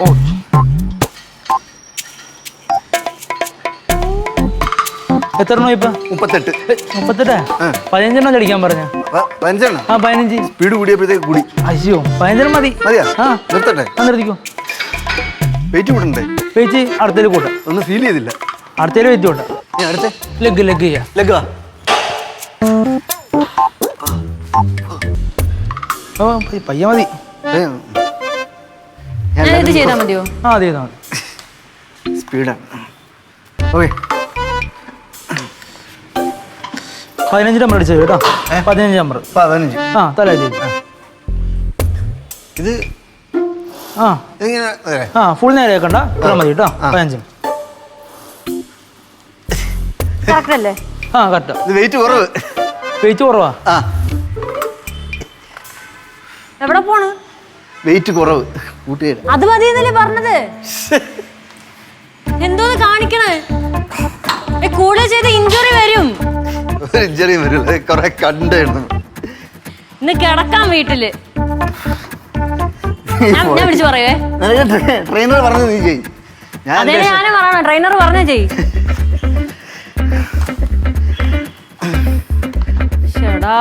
ഓ എത്ര എണ്ണം ഇപ്പൊ? 38. 38? 15 ചടിക്കാൻ പറഞ്ഞ. 15? ആ 15. സ്പീഡ് കൂടിയപ്പോഴത്തേക്ക് കൂടി. അയ്യോ 15 മതി. മതിയാ? ആ നിർത്തട്ടെ? നിർത്തിക്കോ. വെയിറ്റ് കൂട്ടണ്ടേ? വെയിറ്റ് അടുത്തേക്ക് കൂട്ടാം. ഒന്നും ഫീൽ ചെയ്തില്ല. അടുത്തേക്ക് വെയിറ്റ് കൂട്ടാം. അടുത്ത ലെഗ് ചെയ്യാം. ലെഗ് പയ്യ മതി. ഇത് ചെയ്താൽ മതിയോ? ആ അത് ചെയ്താൽ മതി. സ്പീഡാണ്. ഓക്കെ 15 നമ്പർ അടിച്ചത് കേട്ടോ. 15 നമ്പർ. 15. ആ തല ഇത് ആ ആ ഫുൾ നേരെ വെക്കണ്ട. ഇത്ര മതി കേട്ടോ. 15. അല്ലേ? ആ കറക്റ്റാ. ഇത് വെയിറ്റ് കുറവ്. വെയിറ്റ് കുറവാ? ആ എവിടെ പോണ്? വെയിറ്റ് കുറവ് കൂട്ടുകാർ. അത് മതിയെന്നല്ലേ പറഞ്ഞത്? എന്തോന്ന് കാണിക്കണേ? കൂടുതൽ ചെയ്ത ഇഞ്ചുറി വരും. ഒരു ഇഞ്ചുറി വരില്ല. കുറെ കണ്ടായിരുന്നു. ഇന്ന് കിടക്കാൻ വീട്ടില്. ഞാൻ വിളിച്ചു പറയേ. ട്രെയിനർ പറഞ്ഞു നീ ചെയ്. അതേ ഞാനും പറയണം. ട്രെയിനർ പറഞ്ഞ ചെയ്. ചേടാ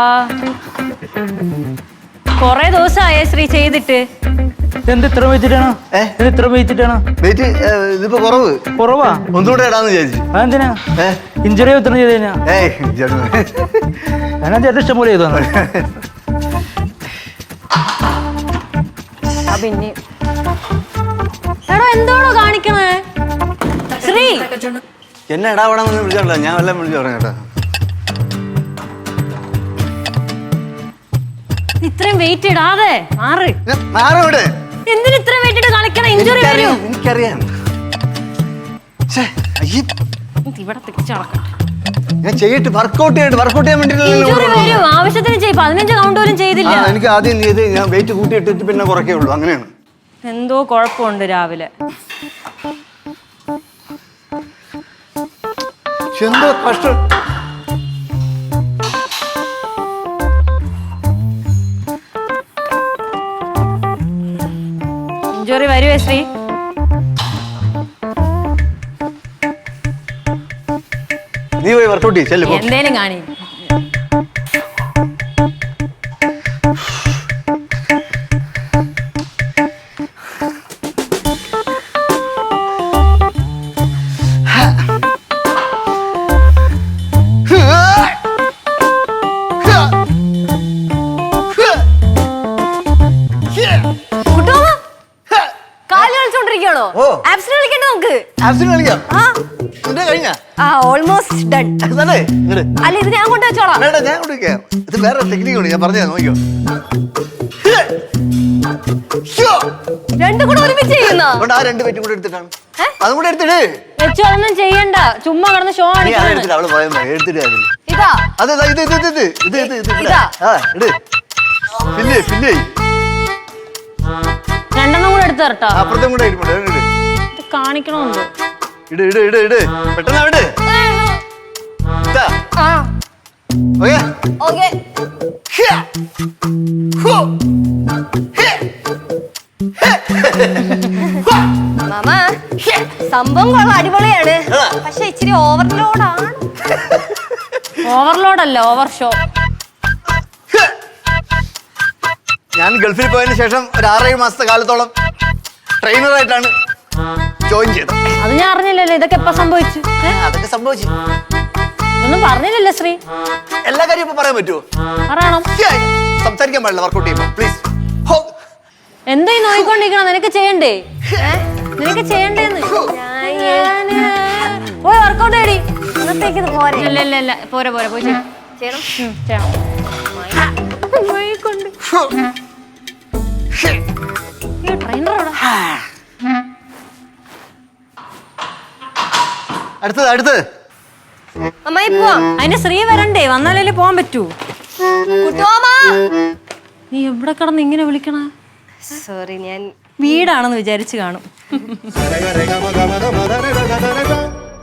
കൊറേ ദിവസമായേ ശ്രീ ചെയ്തിട്ട്. എന്ത് ഇത്ര വെച്ചിട്ടാണ്? ഇത്ര വെച്ചിട്ടാണ്? വെയിറ്റ് ഇതിപ്പോ കുറവ്. കുറവാ? ഒന്നുകൂടെ ഇടാന്ന് വിചാരിച്ചു. അതെന്തിനാ? ഇഞ്ചുറി എത്ര ചെയ്ത് കഴിഞ്ഞാ? ഞാൻ ചേട്ടൻ ഇഷ്ടം പോലെ ചെയ്തു. പിന്നെ എടോ എന്തോടോ കാണിക്കണേ? ശ്രീ എന്നെ ഇടാവണമെന്ന് വിളിച്ചോളൂ. ഞാൻ വല്ലതും വിളിച്ചു പറഞ്ഞു കേട്ടോ. ഇത്രയും വെയിറ്റ് ഇടാതെ മാറ്. മാറോടെ എന്തിന് ഇത്രയും വെയിറ്റ് ഇട്ട് കളിക്കണം? ഇഞ്ചുറി വരും. എനിക്കറിയാം. ഇവിടെ തിരിച്ചടക്കട്ടെ. ഞാൻ ചെയ്തിട്ട് വർക്കൗട്ട് ചെയ്യാൻ വേണ്ടിയിട്ടല്ലോ. ആവശ്യത്തിന് ചെയ്യും. 15 കൗണ്ട് പോലും ചെയ്തില്ല. എനിക്ക് ആദ്യം ചെയ്ത് ഞാൻ വെയിറ്റ് കൂട്ടിയിട്ടിട്ട് പിന്നെ കുറയ്ക്കേ ഉള്ളൂ. അങ്ങനെയാണ്. എന്തോ കുഴപ്പമുണ്ട് രാവിലെ. എന്തോ കഷ്ടം. ഇഞ്ചുറി വരുവേ ശ്രീ? നീ പോയി വർക്കൗട്ട് ചെയ്യ്. എന്തേലും കാണി. അല്ല ഇത് ഞാൻ കൊണ്ടുവച്ചോളാം. ഇത് വേറെ ടെക്നിക്കാണ്. ഞാൻ പറഞ്ഞാ നോക്കിയോ. രണ്ടും കൂടെ ഒരുമിച്ച് ചെയ്യുന്നോ? ആ 2 വെയിറ്റും കൂടെ എടുത്തിട്ടാണ്. അതും കൂടെ എടുത്തിട്ട് വെച്ചൊന്നും ചെയ്യണ്ട. ചുമ്മാ കിടന്ന് ഷോ എടുത്തിട്ട് അവള് പോയാ എടുത്തിട്ട് ഇതാ അതെ പിന്നെ പിന്നെ 2 കൂടെ എടുത്ത് തരട്ടോ. അപ്പുറത്തും കൂടെ കാണിക്കണമുണ്ട്. ഇട് പെട്ടെന്ന് അവിടെ മാമാ സംഭവം കൊള്ളാം. അടിപൊളിയാണ്. പക്ഷെ ഇച്ചിരി ഓവർലോഡാണ്. ഓവർലോഡല്ല ഓവർ ഷോ. ഞാൻ ഗൾഫിൽ പോയതിനു ശേഷം ഒരു 6-7 മാസത്തെ കാലത്തോളം ട്രെയിനറായിട്ടാണ് ജോയിൻ ചെയ്തത്. അത് ഞാൻ അറിഞ്ഞില്ലല്ലോ. ഇതൊക്കെ എപ്പോ സംഭവിച്ചു? അതൊക്കെ സംഭവിച്ചു. ഒന്നും പറഞ്ഞില്ലല്ലോ ശ്രീ. എല്ലാ കാര്യം ഇപ്പൊ പറയാൻ പറ്റുമോ? പറയണം. സംസാരിക്കാൻ പാടില്ല വർക്കൗട്ട് ചെയ്യുമ്പോ പ്ലീസ്. എന്തായി നോയിക്കൊണ്ടിരിക്കണം? നിനക്ക് ചെയ്യണ്ടേ? നിനക്ക് ചെയ്യണ്ടേന്ന്. പോയി വർക്കൗട്ട് ചെയ്യടി. ഇല്ല പോരെ പോയി ചെയ്യണം. ട്രെയിനറോടാ. അടുത്തത് അമ്മായി പോവാം. അതിന് ശ്രീ വരണ്ടേ? വന്നാലല്ലേ പോവാൻ പറ്റൂ. നീ എവിടെ കിടന്ന് ഇങ്ങനെ വിളിക്കണ? സോറി, ഞാൻ വീടാണെന്ന് വിചാരിച്ചു കാണും.